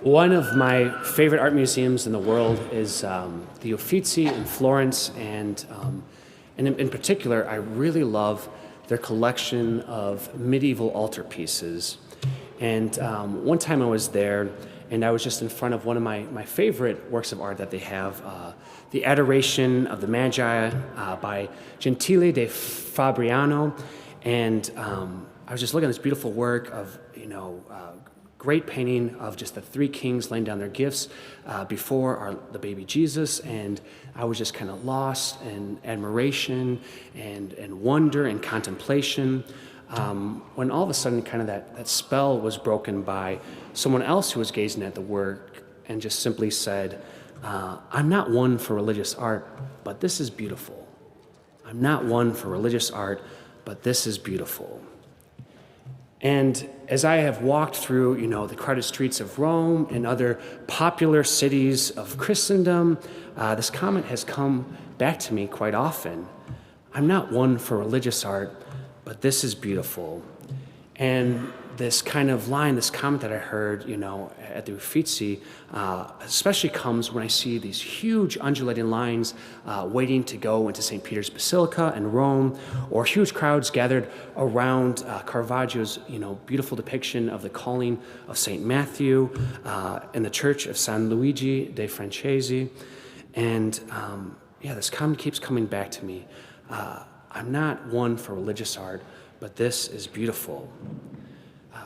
One of my favorite art museums in the world is the Uffizi in Florence, and in particular, I really love their collection of medieval altarpieces. And one time I was there, and I was just in front of one of my favorite works of art that they have, The Adoration of the Magi by Gentile da Fabriano. And I was just looking at this beautiful work of, great painting of just the three kings laying down their gifts before the baby Jesus, and I was just kind of lost in admiration and wonder and contemplation when all of a sudden kind of that spell was broken by someone else who was gazing at the work and just simply said, I'm not one for religious art, but this is beautiful. I'm not one for religious art, but this is beautiful. And as I have walked through, the crowded streets of Rome and other popular cities of Christendom, this comment has come back to me quite often. I'm not one for religious art, but this is beautiful. And this kind of line, this comment that I heard, at the Uffizi, especially comes when I see these huge undulating lines waiting to go into St. Peter's Basilica in Rome, or huge crowds gathered around Caravaggio's, beautiful depiction of the calling of St. Matthew in the Church of San Luigi dei Francesi. And this comment keeps coming back to me. I'm not one for religious art, but this is beautiful.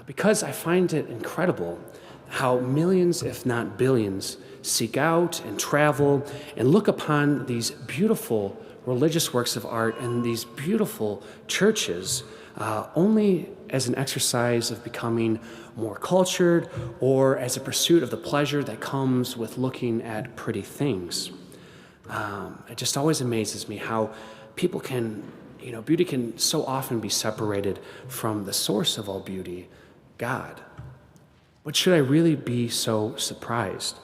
Because I find it incredible how millions, if not billions, seek out and travel and look upon these beautiful religious works of art and these beautiful churches only as an exercise of becoming more cultured or as a pursuit of the pleasure that comes with looking at pretty things. It just always amazes me how people can, beauty can so often be separated from the source of all beauty, God. But should I really be so surprised?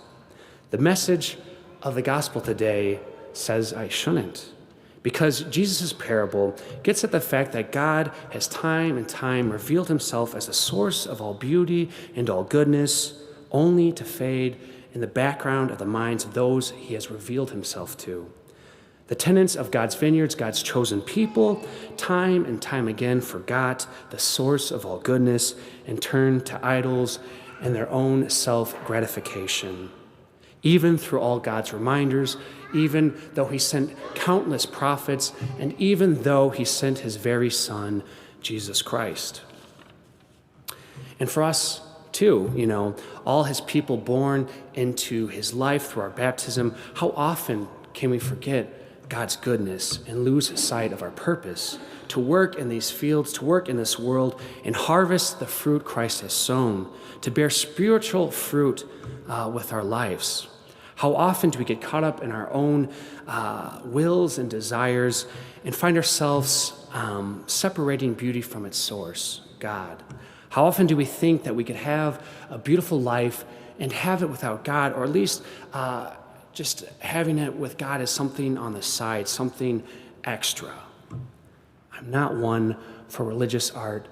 The message of the gospel today says I shouldn't, because Jesus' parable gets at the fact that God has time and time revealed himself as the source of all beauty and all goodness, only to fade in the background of the minds of those he has revealed himself to. The tenants of God's vineyards, God's chosen people, time and time again forgot the source of all goodness and turned to idols and their own self-gratification. Even through all God's reminders, even though he sent countless prophets, and even though he sent his very Son, Jesus Christ. And for us, too, all his people born into his life through our baptism, how often can we forget God's goodness and lose sight of our purpose to work in these fields, to work in this world, and harvest the fruit Christ has sown, to bear spiritual fruit with our lives. How often do we get caught up in our own wills and desires and find ourselves separating beauty from its source, God? How often do we think that we could have a beautiful life and have it without God, or at least just having it with God as something on the side, something extra? I'm not one for religious art,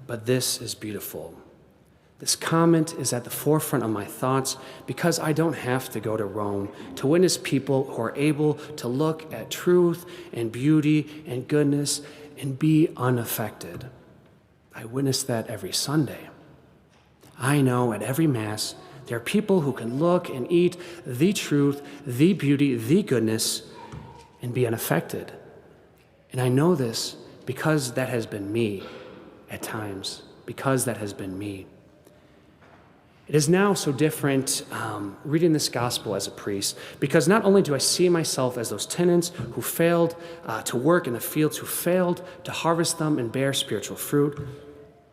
but this is beautiful. This comment is at the forefront of my thoughts because I don't have to go to Rome to witness people who are able to look at truth and beauty and goodness and be unaffected. I witness that every Sunday. I know at every Mass there are people who can look and eat the truth, the beauty, the goodness, and be unaffected. And I know this because that has been me at times, because that has been me. It is now so different reading this gospel as a priest, because not only do I see myself as those tenants who failed to work in the fields, who failed to harvest them and bear spiritual fruit,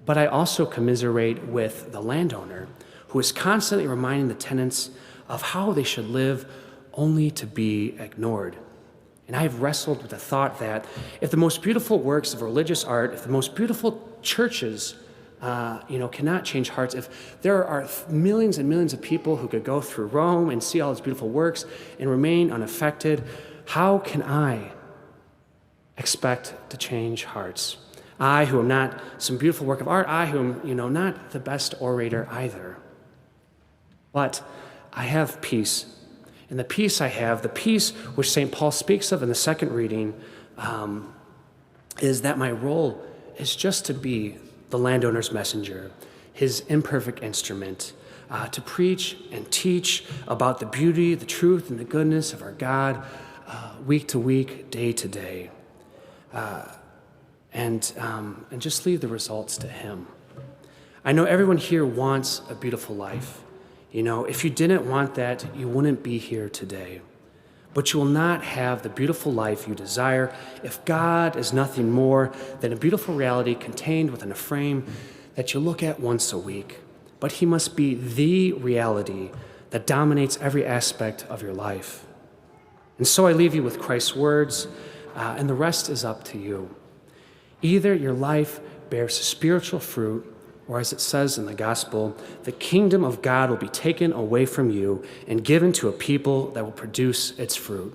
but I also commiserate with the landowner who is constantly reminding the tenants of how they should live only to be ignored. And I have wrestled with the thought that if the most beautiful works of religious art, if the most beautiful churches cannot change hearts, if there are millions and millions of people who could go through Rome and see all its beautiful works and remain unaffected, how can I expect to change hearts? I, who am not some beautiful work of art, I, who am, not the best orator either. But I have peace. And the peace I have, the peace which St. Paul speaks of in the second reading, is that my role is just to be the landowner's messenger, his imperfect instrument, to preach and teach about the beauty, the truth, and the goodness of our God week to week, day to day, and just leave the results to him. I know everyone here wants a beautiful life. You know, if you didn't want that, you wouldn't be here today. But you will not have the beautiful life you desire if God is nothing more than a beautiful reality contained within a frame that you look at once a week. But he must be the reality that dominates every aspect of your life. And so I leave you with Christ's words, and the rest is up to you. Either your life bears spiritual fruit, or as it says in the gospel, the kingdom of God will be taken away from you and given to a people that will produce its fruit.